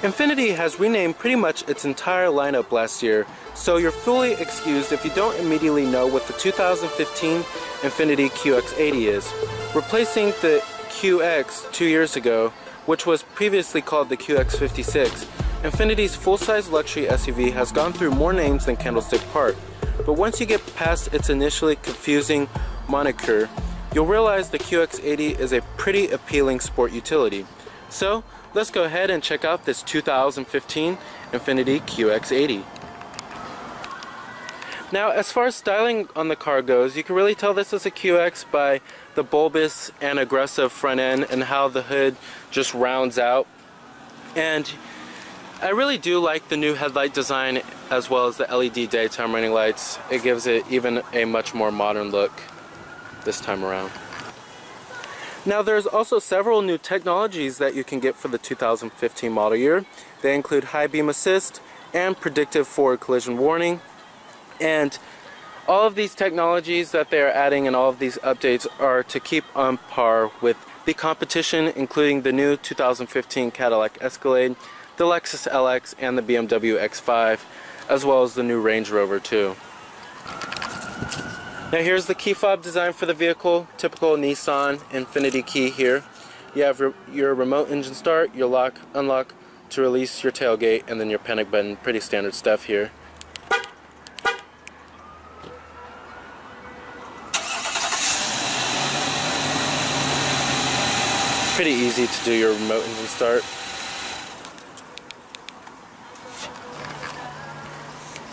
Infiniti has renamed pretty much its entire lineup last year, so you're fully excused if you don't immediately know what the 2015 Infiniti QX80 is. Replacing the QX 2 years ago, which was previously called the QX56, Infiniti's full-size luxury SUV has gone through more names than Candlestick Park. But once you get past its initially confusing moniker, you'll realize the QX80 is a pretty appealing sport utility. So, let's go ahead and check out this 2015 Infiniti QX80. Now, as far as styling on the car goes, you can really tell this is a QX by the bulbous and aggressive front end and how the hood just rounds out. And I really do like the new headlight design as well as the LED daytime running lights. It gives it even a much more modern look this time around. Now there's also several new technologies that you can get for the 2015 model year. They include high beam assist and predictive forward collision warning. And all of these technologies that they are adding and all of these updates are to keep on par with the competition, including the new 2015 Cadillac Escalade, the Lexus LX, and the BMW X5, as well as the new Range Rover too. Now here's the key fob design for the vehicle, typical Nissan Infiniti key here. You have your remote engine start, your lock, unlock to release your tailgate, and then your panic button. Pretty standard stuff here. Pretty easy to do your remote engine start.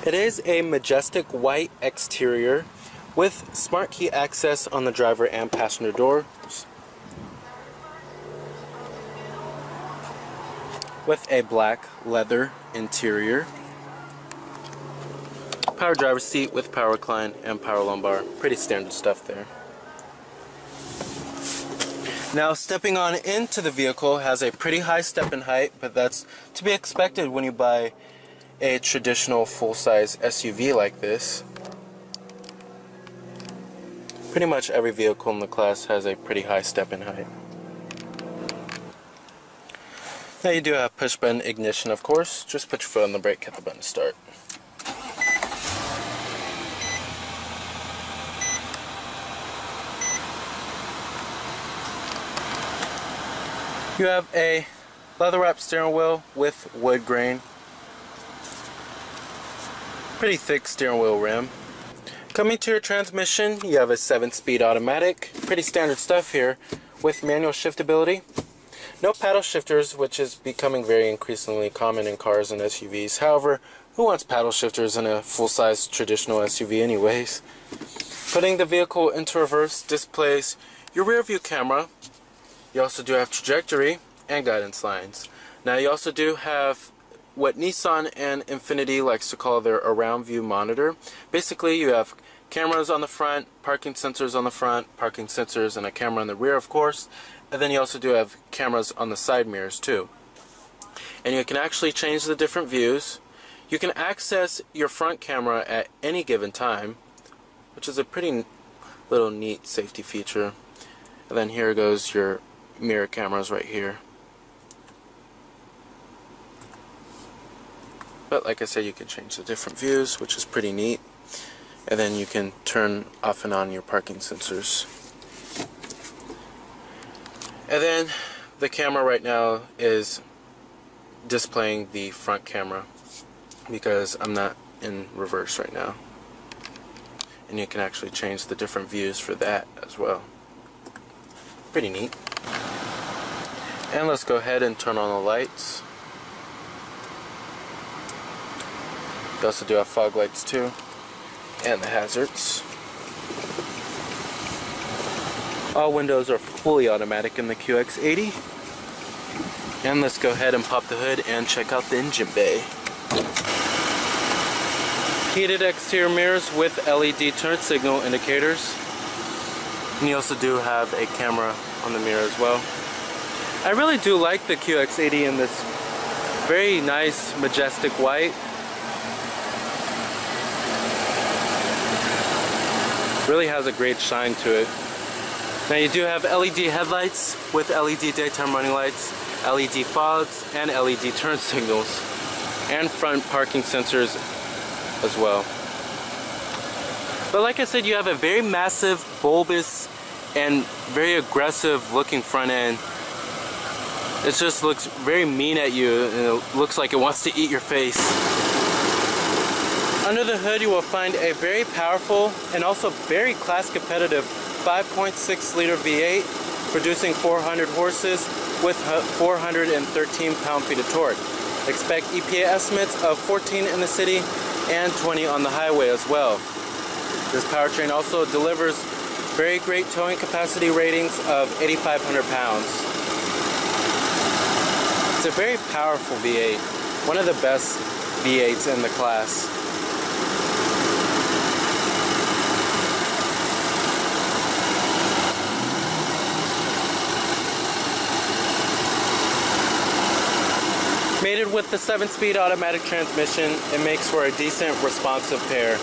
It is a majestic white exterior with smart key access on the driver and passenger doors, with a black leather interior, power driver seat with power recline and power lumbar. Pretty standard stuff there. Now stepping on into the vehicle has a pretty high step in height, but that's to be expected when you buy a traditional full-size SUV like this. Pretty much every vehicle in the class has a pretty high step in height. Now you do have push button ignition, of course. Just put your foot on the brake, hit the button to start. You have a leather wrapped steering wheel with wood grain. Pretty thick steering wheel rim. Coming to your transmission, you have a 7-speed automatic. Pretty standard stuff here with manual shiftability. No paddle shifters, which is becoming very increasingly common in cars and SUVs. However, who wants paddle shifters in a full-size traditional SUV anyways? Putting the vehicle into reverse displays your rear view camera. You also do have trajectory and guidance lines. Now you also do have what Nissan and Infiniti likes to call their around view monitor. Basically you have cameras on the front, parking sensors on the front, parking sensors and a camera in the rear, of course, and then you also do have cameras on the side mirrors too. And you can actually change the different views. You can access your front camera at any given time, which is a pretty little neat safety feature. And then here goes your mirror cameras right here. But like I said, you can change the different views, which is pretty neat. And then you can turn off and on your parking sensors. And then the camera right now is displaying the front camera because I'm not in reverse right now. And you can actually change the different views for that as well. Pretty neat. And let's go ahead and turn on the lights. You also do have fog lights too, and the hazards. All windows are fully automatic in the QX80. And let's go ahead and pop the hood and check out the engine bay. Heated exterior mirrors with LED turn signal indicators. And you also do have a camera on the mirror as well. I really do like the QX80 in this very nice majestic white. Really has a great shine to it. Now you do have LED headlights with LED daytime running lights, LED fogs, and LED turn signals, and front parking sensors as well. But like I said, you have a very massive, bulbous, and very aggressive looking front end. It just looks very mean at you, and it looks like it wants to eat your face. Under the hood you will find a very powerful and also very class competitive 5.6 liter V8 producing 400 horses with 413 pound-feet of torque. Expect EPA estimates of 14 in the city and 20 on the highway as well. This powertrain also delivers very great towing capacity ratings of 8,500 pounds. It's a very powerful V8, one of the best V8s in the class. Mated with the 7-speed automatic transmission, it makes for a decent, responsive pair.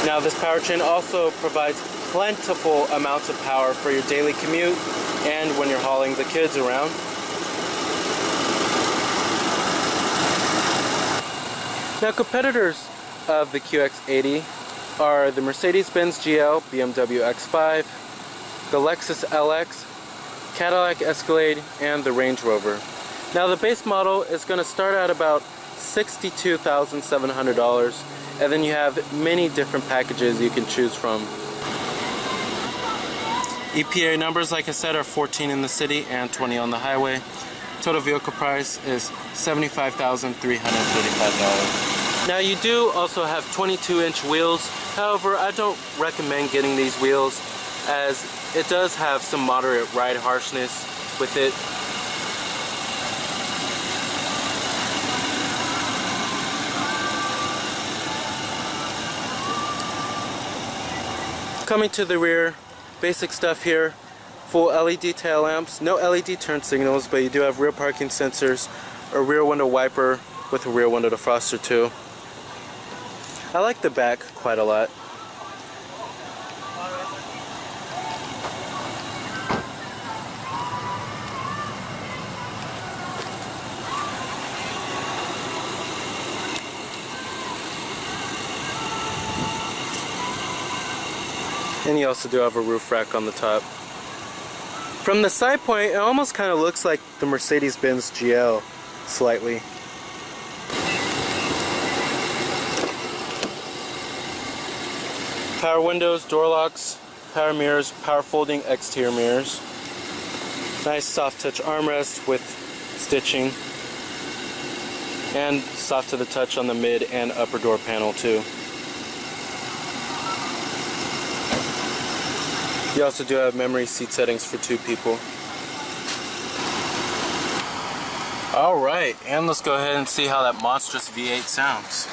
Now this powertrain also provides plentiful amounts of power for your daily commute and when you're hauling the kids around. Now competitors of the QX80 are the Mercedes-Benz GL, BMW X5, the Lexus LX, Cadillac Escalade, and the Range Rover. Now the base model is going to start at about $62,700, and then you have many different packages you can choose from. EPA numbers, like I said, are 14 in the city and 20 on the highway. Total vehicle price is $75,335. Now you do also have 22-inch wheels. However, I don't recommend getting these wheels as it does have some moderate ride harshness with it. Coming to the rear, basic stuff here. Full LED tail lamps, no LED turn signals, but you do have rear parking sensors, a rear window wiper with a rear window defroster too. I like the back quite a lot. And you also do have a roof rack on the top. From the side point, it almost kind of looks like the Mercedes-Benz GL, slightly. Power windows, door locks, power mirrors, power folding exterior mirrors. Nice soft touch armrest with stitching. And soft to the touch on the mid and upper door panel too. You also do have memory seat settings for 2 people. Alright, and let's go ahead and see how that monstrous V8 sounds.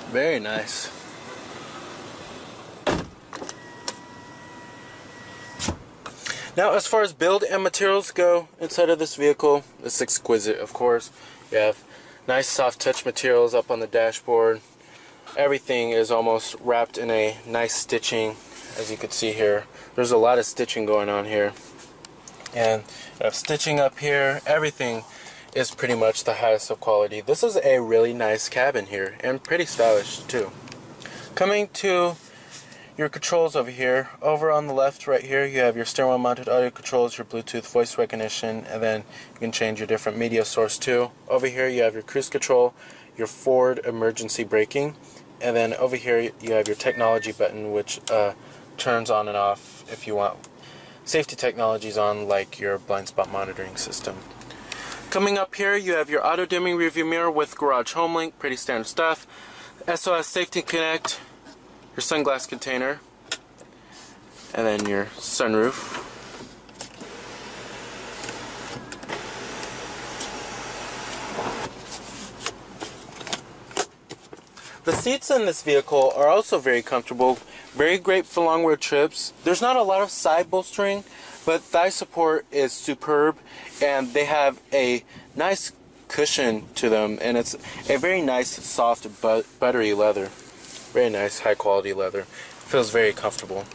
Very nice. Now, as far as build and materials go inside of this vehicle, it's exquisite, of course. You have nice soft touch materials up on the dashboard. Everything is almost wrapped in a nice stitching, as you can see here. There's a lot of stitching going on here. And you have stitching up here. Everything is pretty much the highest of quality. This is a really nice cabin here and pretty stylish too. Coming to your controls over here, over on the left right here you have your steering wheel mounted audio controls, your Bluetooth voice recognition, and then you can change your different media source too. Over here you have your cruise control, your forward emergency braking, and then over here you have your technology button, which turns on and off if you want safety technologies on, like your blind spot monitoring system. Coming up here, you have your auto dimming rearview mirror with garage home link, pretty standard stuff. SOS safety connect, your sunglass container, and then your sunroof. The seats in this vehicle are also very comfortable, very great for long road trips. There's not a lot of side bolstering, but thigh support is superb, and they have a nice cushion to them, and it's a very nice soft buttery leather. Very nice high quality leather. Feels very comfortable.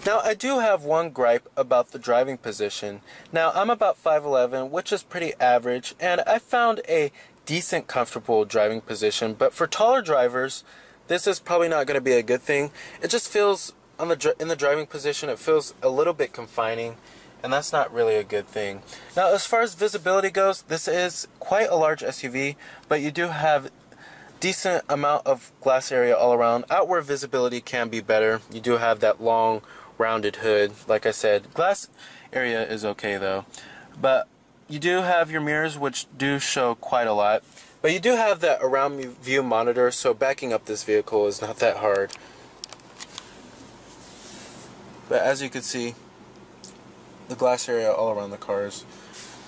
Now I do have one gripe about the driving position. Now I'm about 5'11", which is pretty average, and I found a decent comfortable driving position, but for taller drivers this is probably not going to be a good thing. It just feels in the driving position, it feels a little bit confining, and that's not really a good thing. Now as far as visibility goes, this is quite a large SUV, but you do have decent amount of glass area all around. Outward visibility can be better. You do have that long rounded hood. Like I said, glass area is okay though, but you do have your mirrors, which do show quite a lot, but you do have that around view monitor, so backing up this vehicle is not that hard. But as you can see, the glass area all around the car is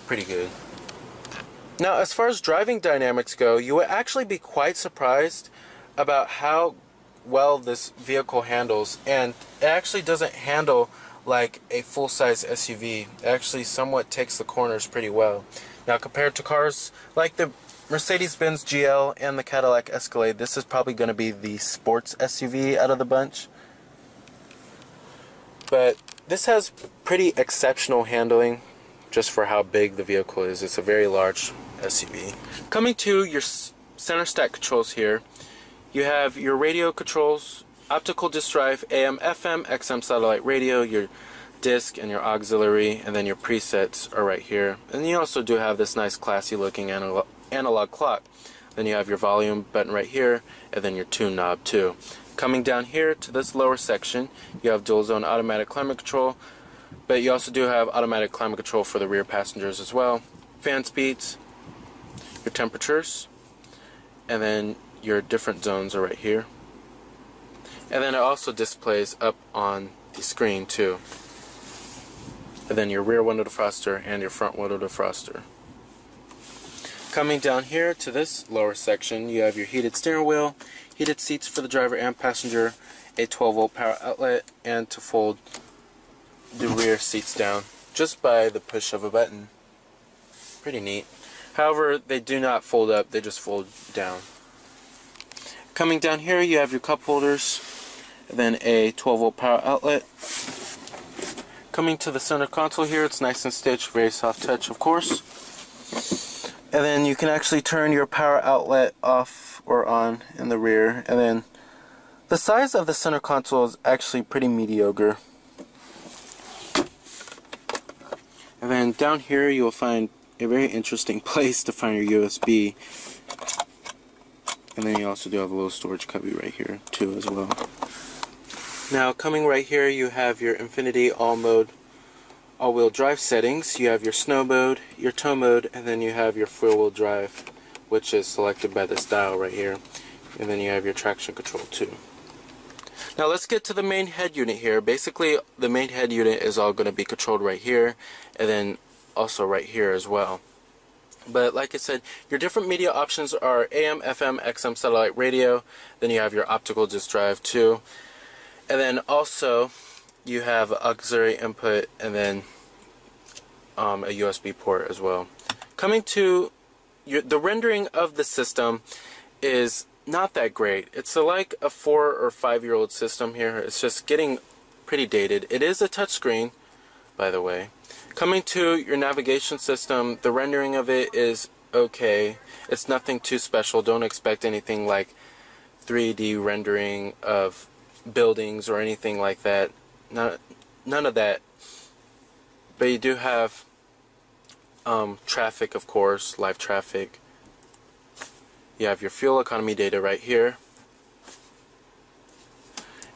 pretty good. Now as far as driving dynamics go, you would actually be quite surprised about how well this vehicle handles, and it actually doesn't handle like a full-size SUV. It actually somewhat takes the corners pretty well. Now compared to cars like the Mercedes-Benz GL and the Cadillac Escalade, this is probably going to be the sports SUV out of the bunch. But this has pretty exceptional handling just for how big the vehicle is. It's a very large SUV. Coming to your center stack controls here, you have your radio controls, optical disc drive, AM, FM, XM satellite radio, your disc and your auxiliary, and then your presets are right here. And you also do have this nice classy looking analog clock. Then you have your volume button right here, and then your tune knob too. Coming down here to this lower section, you have dual zone automatic climate control, but you also do have automatic climate control for the rear passengers as well. Fan speeds, your temperatures, and then your different zones are right here. And then it also displays up on the screen too. And then your rear window defroster and your front window defroster. Coming down here to this lower section, you have your heated steering wheel, heated seats for the driver and passenger, a 12-volt power outlet, and to fold the rear seats down just by the push of a button. Pretty neat. However, they do not fold up, they just fold down. Coming down here, you have your cup holders, and then a 12-volt power outlet. Coming to the center console here, it's nice and stitched, very soft touch of course. And then you can actually turn your power outlet off or on in the rear. And then the size of the center console is actually pretty mediocre. And then down here you'll find a very interesting place to find your USB. And then you also do have a little storage cubby right here too as well. Now coming right here, you have your Infiniti all-wheel drive settings. You have your snow mode, your tow mode, and then you have your four-wheel drive, which is selected by this dial right here. And then you have your traction control too. Now let's get to the main head unit here. Basically, the main head unit is all going to be controlled right here, and then also right here as well. But like I said, your different media options are AM, FM, XM satellite radio. Then you have your optical disc drive too. And then also you have auxiliary input, and then a USB port as well. Coming to the rendering of the system is not that great. It's like a 4 or 5 year old system here. It's just getting pretty dated. It is a touchscreen, by the way. Coming to your navigation system, the rendering of it is okay. It's nothing too special. Don't expect anything like 3D rendering of buildings or anything like that. None of that. But you do have traffic, of course, live traffic. You have your fuel economy data right here.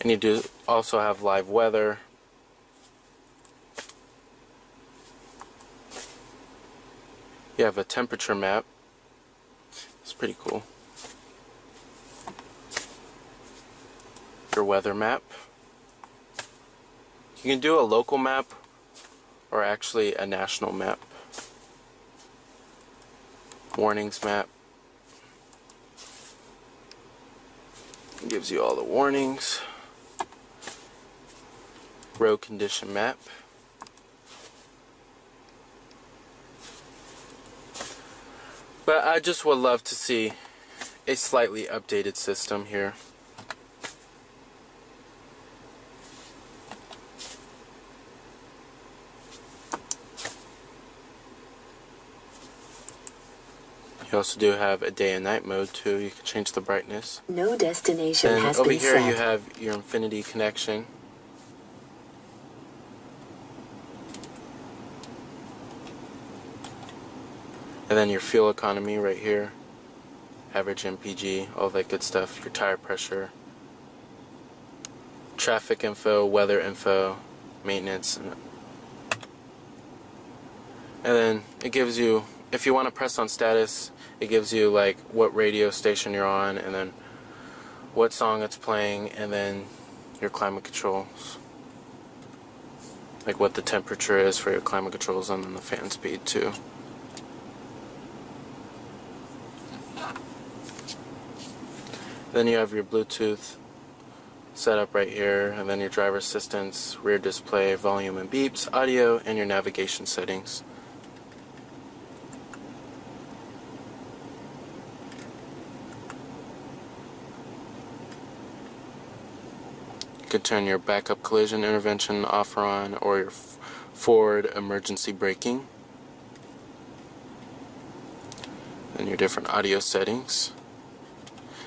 And you do also have live weather. You have a temperature map. It's pretty cool. Your weather map. You can do a local map or actually a national map. Warnings map. It gives you all the warnings. Road condition map. But I just would love to see a slightly updated system here. You also do have a day and night mode too. You can change the brightness. No destination and has over been here set. you have your Infiniti connection. And then your fuel economy right here. Average MPG, all that good stuff. Your tire pressure. Traffic info, weather info, maintenance. And then it gives you, if you want to press on status, it gives you like what radio station you're on, and then what song it's playing, and then your climate controls. Like what the temperature is for your climate controls, and then the fan speed too. Then you have your Bluetooth setup right here, and then your driver assistance, rear display, volume and beeps, audio, and your navigation settings. You can turn your backup collision intervention off or on, or your forward emergency braking. And your different audio settings.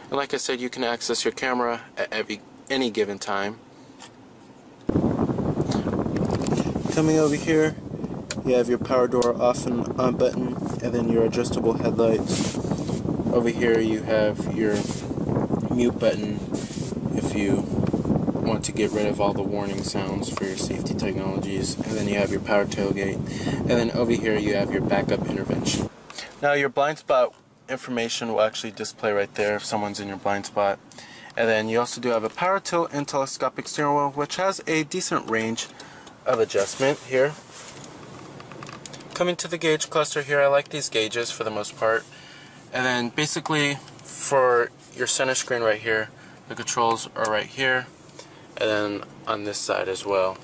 And like I said, you can access your camera at any given time. Coming over here, you have your power door off and on button, and then your adjustable headlights. Over here you have your mute button if you want to get rid of all the warning sounds for your safety technologies. And then you have your power tailgate. And then over here you have your backup intervention. Now your blind spot information will actually display right there if someone's in your blind spot. And then you also do have a power tilt and telescopic steering wheel, which has a decent range of adjustment here. Coming to the gauge cluster here, I like these gauges for the most part. And then basically for your center screen right here, the controls are right here, and then on this side as well.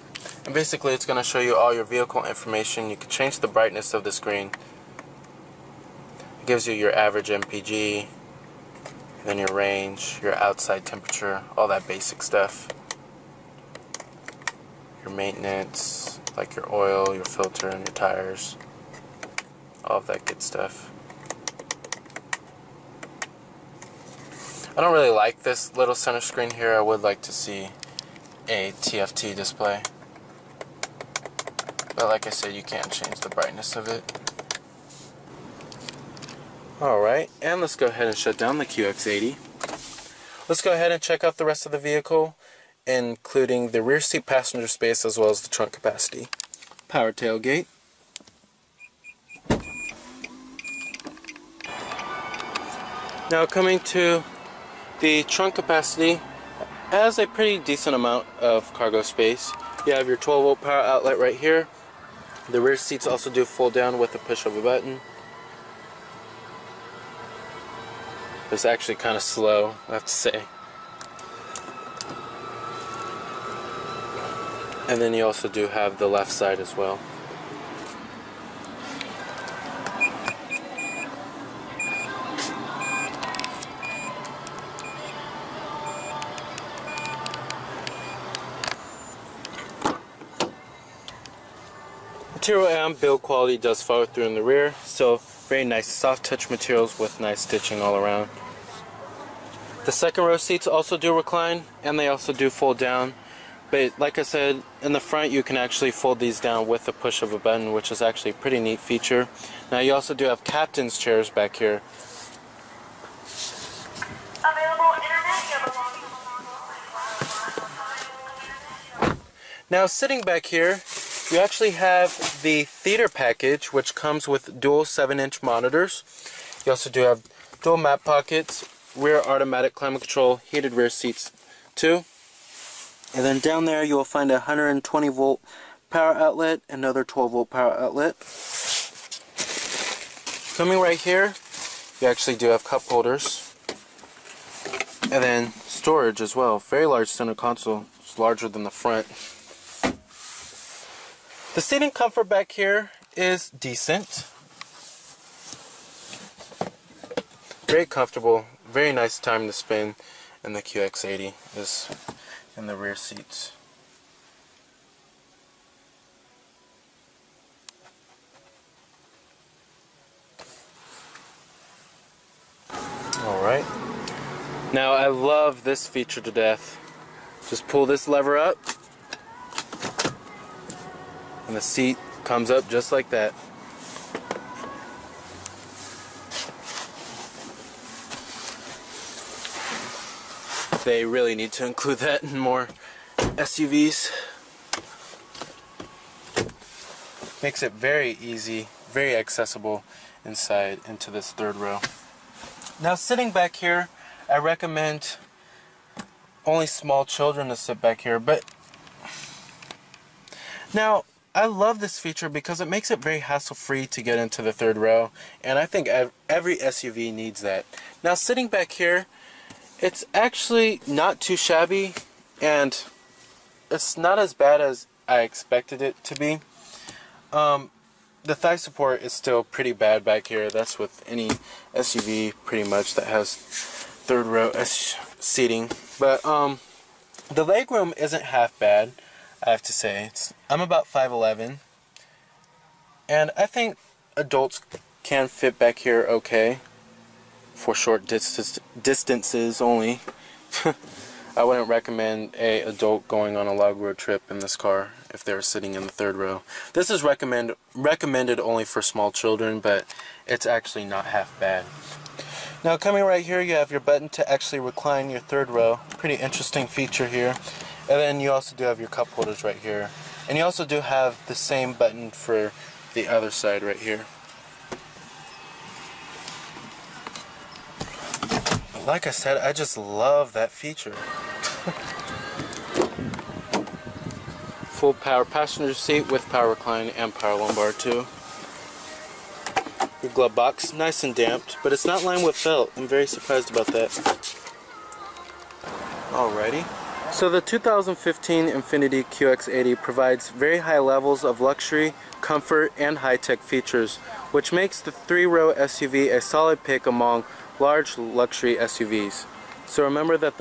And basically it's going to show you all your vehicle information. You can change the brightness of the screen. It gives you your average MPG, then your range, your outside temperature, all that basic stuff. Your maintenance, like your oil, your filter, and your tires. All of that good stuff. I don't really like this little center screen here. I would like to see a TFT display. But like I said, you can't change the brightness of it. Alright, and let's go ahead and shut down the QX80. Let's go ahead and check out the rest of the vehicle, including the rear seat passenger space as well as the trunk capacity. Power tailgate. Now coming to the trunk capacity, has a pretty decent amount of cargo space. You have your 12-volt power outlet right here. The rear seats also do fold down with the push of a button. It's actually kind of slow, I have to say. And then you also do have the left side as well. Material and build quality does follow through in the rear, so very nice soft touch materials with nice stitching all around. The second row seats also do recline, and they also do fold down, but like I said, in the front you can actually fold these down with the push of a button, which is actually a pretty neat feature. Now you also do have captain's chairs back here. Now sitting back here, You actually have the theater package, which comes with dual 7-inch monitors. You also do have dual map pockets, rear automatic climate control, heated rear seats too. And then down there you will find a 120 volt power outlet, another 12 volt power outlet. Coming right here, you actually do have cup holders. And then storage as well. Very large center console. It's larger than the front. The seating comfort back here is decent. Very comfortable. Very nice time to spend. And the QX80 is in the rear seats. Alright. Now I love this feature to death. Just pull this lever up and the seat comes up just like that. They really need to include that in more SUVs. Makes it very easy, very accessible inside into this third row. Now sitting back here, I recommend only small children to sit back here, but now I love this feature because it makes it very hassle-free to get into the third row, and I think every SUV needs that. Now sitting back here, it's actually not too shabby, and it's not as bad as I expected it to be. The thigh support is still pretty bad back here. That's with any SUV pretty much that has third row seating. But the legroom isn't half bad, I have to say. I'm about 5'11", and I think adults can fit back here okay for short distances only. I wouldn't recommend an adult going on a long road trip in this car if they're sitting in the third row. This is recommended only for small children, but it's actually not half bad. Now coming right here, you have your button to actually recline your third row. Pretty interesting feature here. And then you also do have your cup holders right here. And you also do have the same button for the other side right here. Like I said, I just love that feature. Full power passenger seat with power recline and power lumbar too. Your glove box, nice and damped, but it's not lined with felt. I'm very surprised about that. Alrighty. So the 2015 Infiniti QX80 provides very high levels of luxury, comfort, and high-tech features, which makes the three-row SUV a solid pick among large luxury SUVs. So remember that